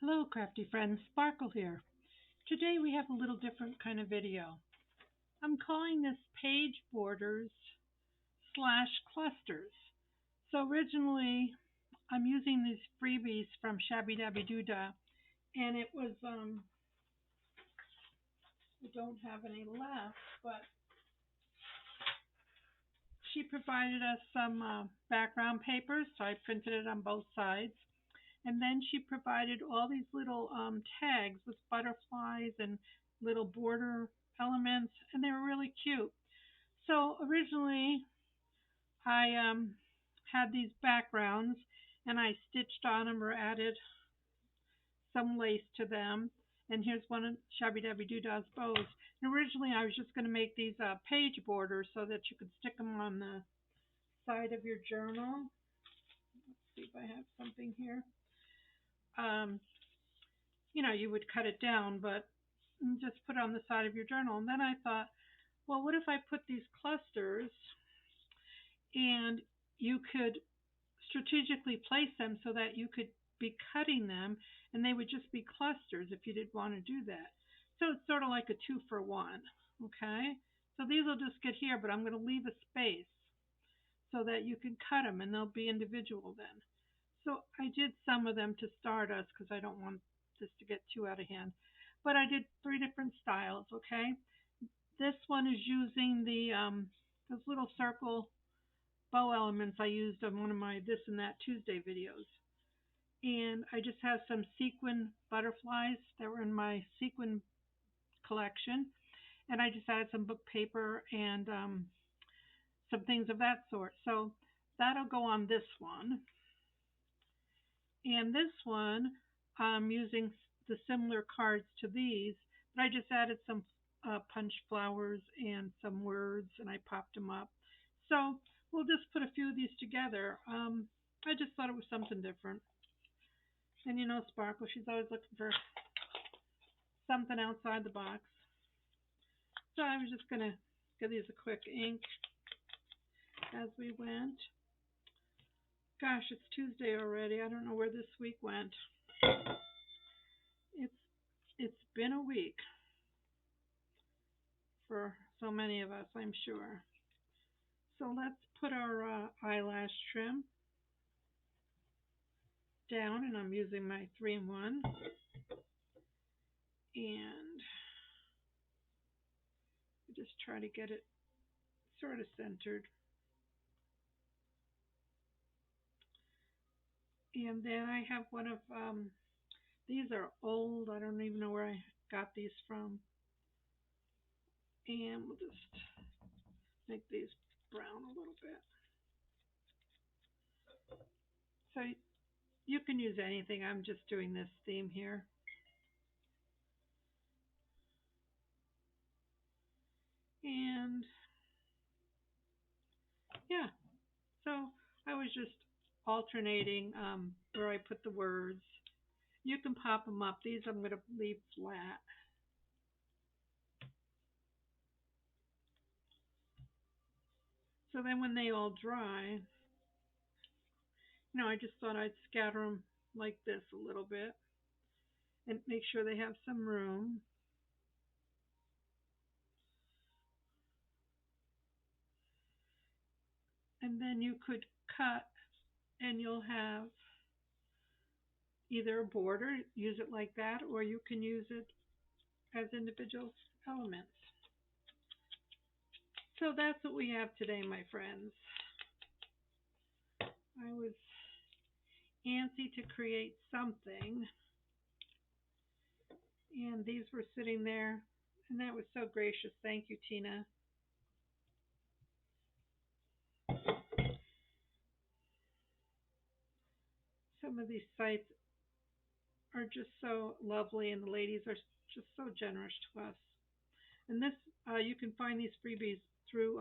Hello crafty friends, Sparkle here. Today we have a little different kind of video. I'm calling this page borders slash clusters. So originally I'm using these freebies from Shabby Dabby Doodah, and it was I don't have any left, but she provided us some background papers, so I printed it on both sides. And then she provided all these little tags with butterflies and little border elements, and they were really cute. So originally I had these backgrounds, and I stitched on them or added some lace to them. And here's one of Shabby Dabby Doodah's bows. And originally I was just going to make these page borders so that you could stick them on the side of your journal. Let's see if I have something here. Um, you would cut it down, but just put it on the side of your journal. And then I thought, well, what if I put these clusters and you could strategically place them so that you could be cutting them and they would just be clusters if you did want to do that. So it's sort of like a 2-for-1. Okay? So these will just get here, but I'm going to leave a space so that you can cut them and they'll be individual then. So I did some of them to start us because I don't want this to get too out of hand. But I did 3 different styles, okay? This one is using those little circle bow elements I used on one of my This and That Tuesday videos. And I just have some sequin butterflies that were in my sequin collection. And I just added some book paper and some things of that sort. So that'll go on this one. And this one, I'm using the similar cards to these, but I just added some punch flowers and some words, and I popped them up. So we'll just put a few of these together. I just thought it was something different. And Sparkle, she's always looking for something outside the box. So I was just going to give these a quick ink as we went. Gosh, it's Tuesday already. I don't know where this week went. It's been a week for so many of us, I'm sure. So let's put our eyelash trim down, and I'm using my 3-in-1. And just try to get it sort of centered. And then I have one of, these are old, I don't even know where I got these from. And we'll just make these brown a little bit. So you can use anything, I'm just doing this theme here. And yeah, so I was just alternating where I put the words. You can pop them up. These I'm going to leave flat. So then when they all dry, I just thought I'd scatter them like this a little bit and make sure they have some room. And then you could cut and you'll have either a border, use it like that, or you can use it as individual elements. So that's what we have today, my friends. I was antsy to create something, and these were sitting there, and that was so gracious. Thank you, Tina. Some of these sites are just so lovely, and the ladies are just so generous to us. And this, you can find these freebies through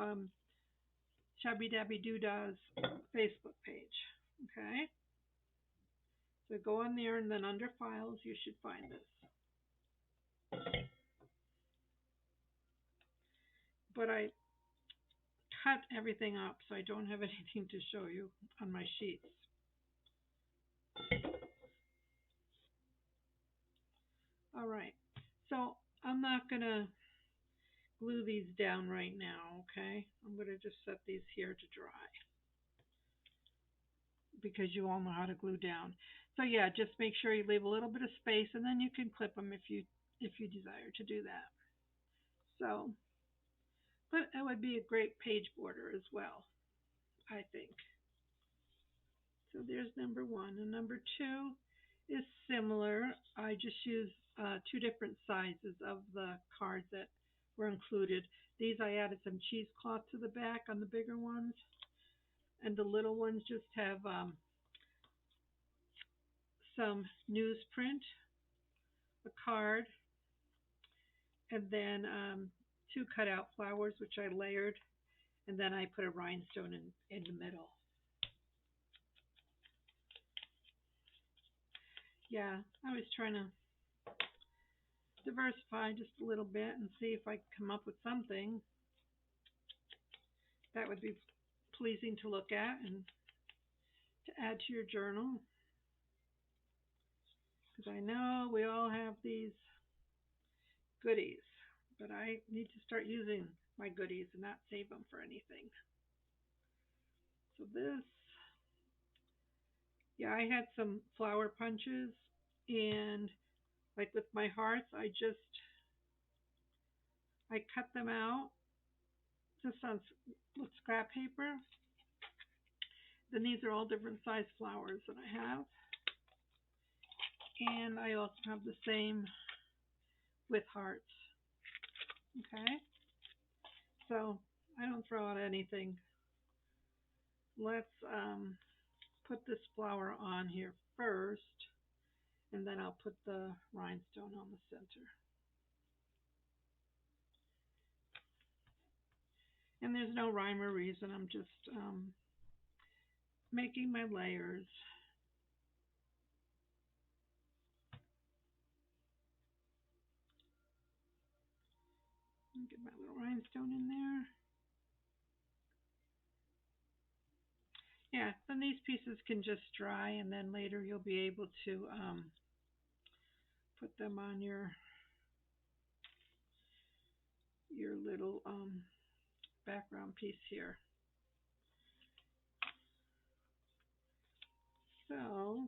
Shabby Dabby Doodah's Facebook page. Okay? So go on there, and then under Files, you should find this. But I cut everything up, so I don't have anything to show you on my sheets. All right. So I'm not going to glue these down right now, okay? I'm going to just set these here to dry because you all know how to glue down. So yeah, just make sure you leave a little bit of space and then you can clip them if you desire to do that. So, but it would be a great page border as well, I think. So there's number one. And number two is similar. I just used two different sizes of the cards that were included. These I added some cheesecloth to the back on the bigger ones. And the little ones just have some newsprint, a card, and then two cutout flowers, which I layered. And then I put a rhinestone in the middle. Yeah, I was trying to diversify just a little bit and see if I could come up with something that would be pleasing to look at and to add to your journal. Because I know we all have these goodies, but I need to start using my goodies and not save them for anything. So this, yeah, I had some flower punches, and like with my hearts, I cut them out just on with scrap paper. Then these are all different size flowers that I have. And I also have the same with hearts. Okay, so I don't throw out anything. Let's put this flower on here first, and then I'll put the rhinestone on the center. And there's no rhyme or reason. I'm just making my layers. Get my little rhinestone in there. Yeah, then these pieces can just dry, and then later you'll be able to put them on your little background piece here. So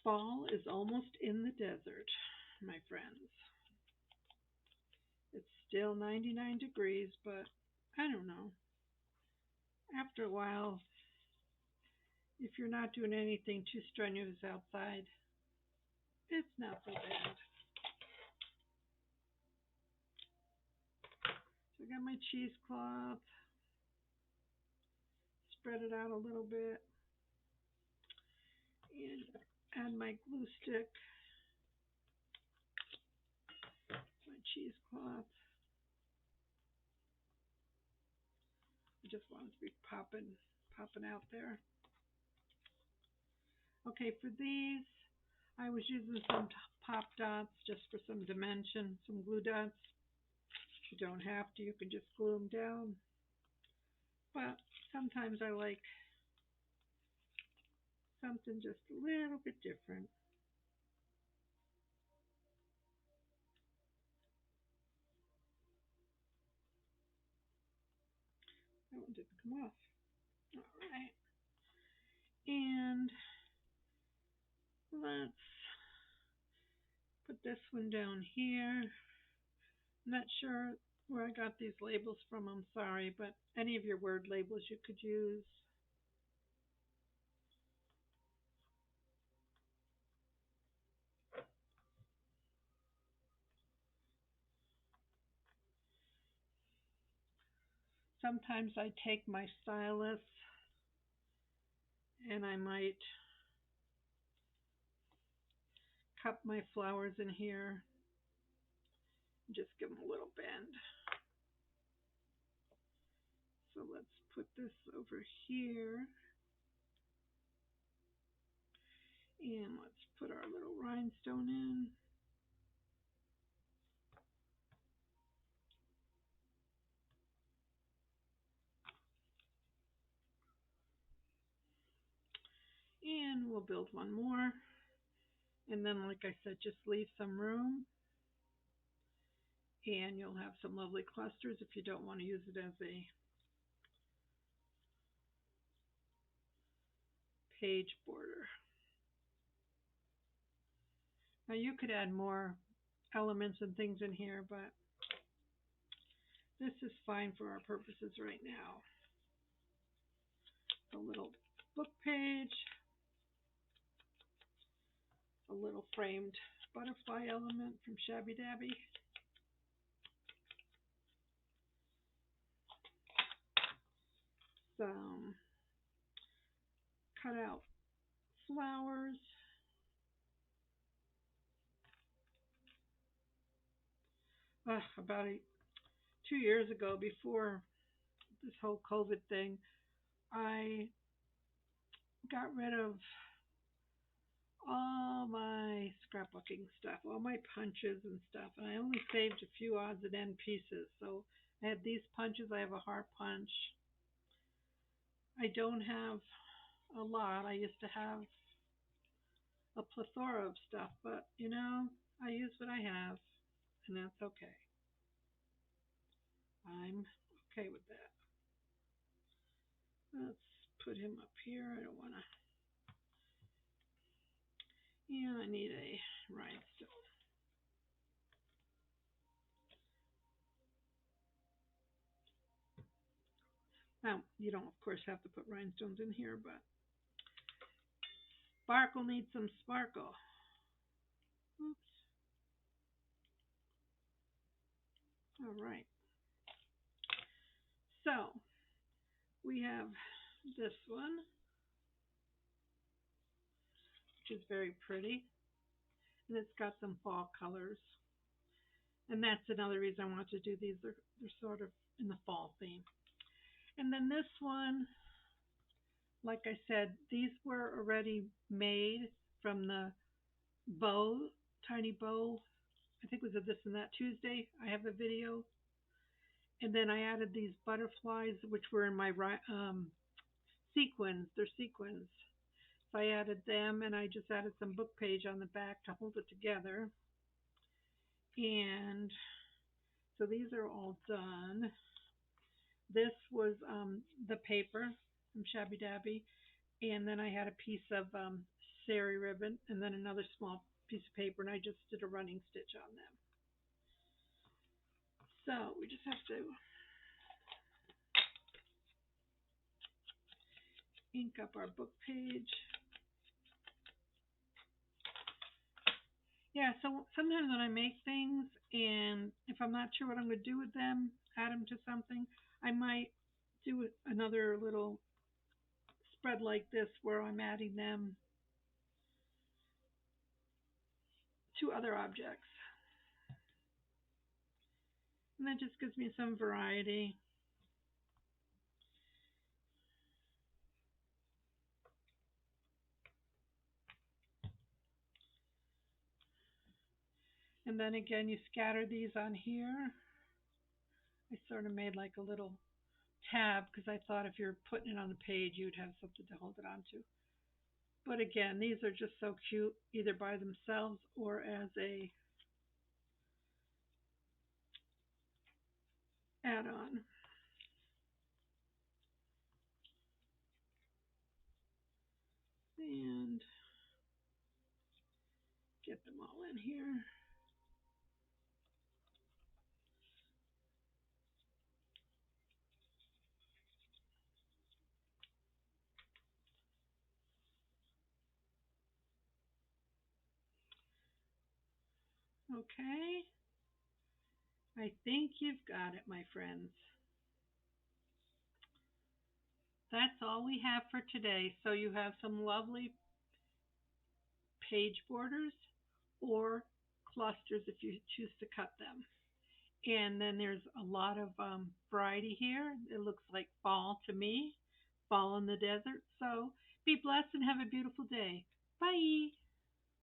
fall is almost in the desert, my friends. It's still 99 degrees, but I don't know. After a while, if you're not doing anything too strenuous outside, it's not so bad. So I got my cheesecloth, spread it out a little bit, and add my glue stick, my cheesecloth. I just want it to be popping out there. Okay, for these, I was using some pop dots just for some dimension, some glue dots. You don't have to, you can just glue them down. But sometimes I like something just a little bit different. That one didn't come off. All right. And let's put this one down here. I'm not sure where I got these labels from, I'm sorry, but any of your word labels you could use. Sometimes I take my stylus and I might cup my flowers in here. Just give them a little bend. So let's put this over here. And let's put our little rhinestone in. And we'll build one more. And then, like I said, just leave some room. And you'll have some lovely clusters if you don't want to use it as a page border. Now you could add more elements and things in here, but this is fine for our purposes right now. A little book page, a little framed butterfly element from Shabby Dabby. Some cut out flowers. About 2 years ago, before this whole COVID thing, I got rid of all my scrapbooking stuff, all my punches and stuff, and I only saved a few odds and end pieces. So I had these punches. I have a heart punch. I don't have a lot. I used to have a plethora of stuff, but I use what I have, and that's okay. I'm okay with that. Let's put him up here. I don't want to. Yeah, I need a rhinestone. Now, you don't, of course, have to put rhinestones in here, but sparkle needs some sparkle. Oops. All right. So, we have this one, which is very pretty, and it's got some fall colors. And that's another reason I want to do these. They're sort of in the fall theme. And then this one, like I said, these were already made from the bow, tiny bow. I think it was a This and That Tuesday. I have a video. And then I added these butterflies, which were in my sequins. They're sequins. So I added them, and I just added some book page on the back to hold it together. And so these are all done. This was the paper from Shabby Dabby, and then I had a piece of sari ribbon, and then another small piece of paper, and I just did a running stitch on them. So we just have to ink up our book page. Yeah, so sometimes when I make things and if I'm not sure what I'm going to do with them, add them to something, I might do another little spread like this where I'm adding them to other objects. And that just gives me some variety. And then again, you scatter these on here. I sort of made like a little tab because I thought if you're putting it on the page, you'd have something to hold it onto. But again, these are just so cute, either by themselves or as a add-on. And get them all in here. Okay. I think you've got it, my friends. That's all we have for today. So you have some lovely page borders or clusters if you choose to cut them. And then there's a lot of variety here. It looks like fall to me, fall in the desert. So be blessed and have a beautiful day. Bye.